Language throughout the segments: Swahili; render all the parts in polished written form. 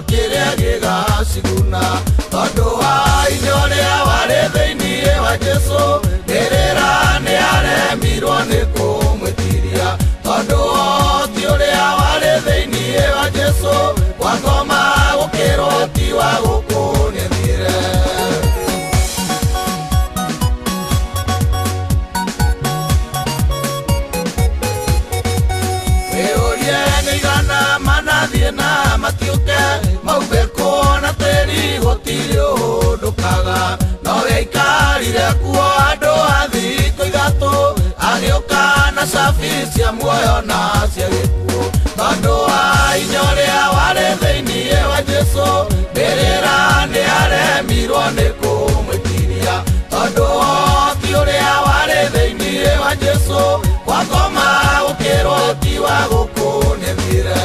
kĩrĩa gĩgaciguna tondũ wa hinya ũrĩa warĩ thĩinĩ wa Jesũ mbĩrĩra nĩ aremirwo nĩ kũmwĩtiria tondũ ũhoti ũrĩa warĩ thĩinĩ wa Jesũ wakoma gũkĩra ũhoti wa gũkũnĩthire na matiuke maubeko na teri gotiri undukaga no geikarire kuo andu athiko ithatu agioka na cabi cia muoyo na cia gikuo tondu wa hinya ũrĩa warĩ thĩinĩ wa Jesũ mbĩrĩra nĩ aremirwo nĩ kũmwĩtiria tondu ũhoti ũrĩa warĩ thĩinĩ wa Jesũ wakoma gũkĩra ũhoti wa gũkũnĩthire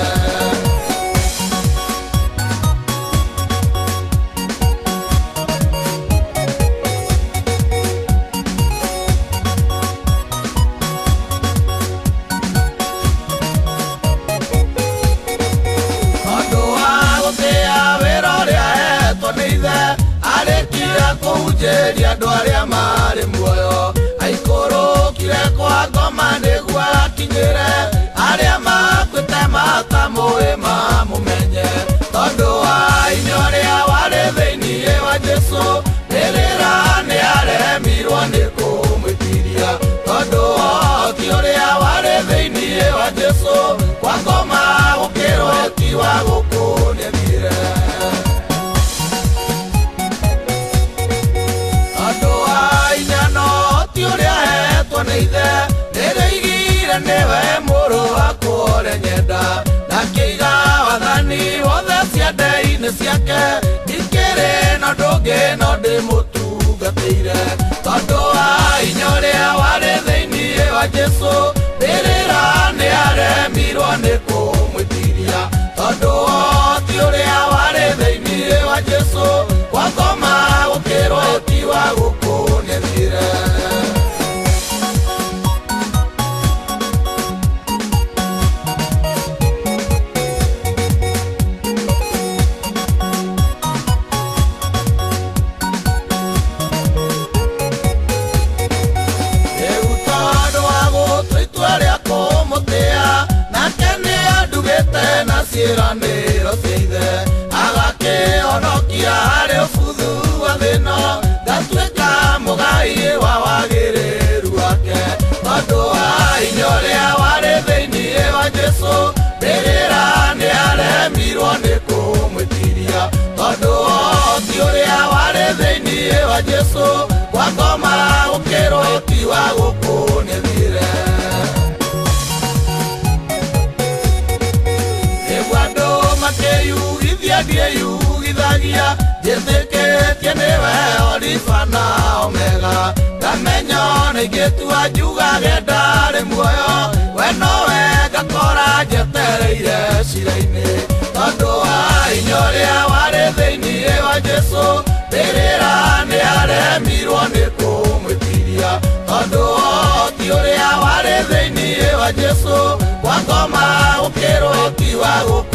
kũhunjĩria andũ arĩa marĩ muoyo aikũrũkire kwa ngoma nĩguo akinyĩre arĩa makuĩte matamũĩ mamũmenye tondũ wa hinya ũrĩa warĩ thĩinĩ wa Jesũ mbĩrĩra nĩ aremirwo nĩ kũmwĩtiria tondũ ũhoti ũrĩa warĩ thĩinĩ wa Jesũ kwa ngoma gũkĩra ũhoti wa gũkũnĩthire nĩrĩigire nĩwe mũrũ wakwa ũrĩa nyenda na kĩiga wathani wothe ciande-inĩ ciake ndikĩrĩ na ndũngĩ no ndĩmũtungatĩire tondũ wa hinya ũrĩa warĩ thĩinĩ wa Jesũ mbĩrĩra nĩ aremirwo nĩ kũmwĩtiria tondũ ũhoti ũrĩa warĩ thĩinĩ wa Jesũ kwa ngoma gũkĩra ũhoti wa gũkũnĩthire ciĩranĩro cia ithe agakĩhonokia harĩ ũbuthu wa thĩno ngatuĩka mũgai wa wagĩrĩru wake tondũ wa hinya ũrĩa warĩ thĩinĩ wa Jesũ mbĩrĩra nĩ aremirwo nĩ kũmwĩtiria tondũ ũhoti ũrĩa warĩ thĩinĩ wa Jesũ kwa ngoma gũkĩra ũhoti wa gũkũnĩthire ndieyugithagia njĩtĩkĩtie nĩwe Alpha na Omega ngamenya nĩingĩtua njugage ndarĩ muoyo we nowe ngakora njetereire cira-inĩ tondũ wa hinya ũrĩa warĩ thĩinĩ wa Jesũ mbĩrĩra nĩ aremirwo nĩ kũmwĩtiria tondũ ũhoti ũrĩa warĩ thĩinĩ wa Jesũ kwa ngoma gũkĩra ũhoti wa gũkũ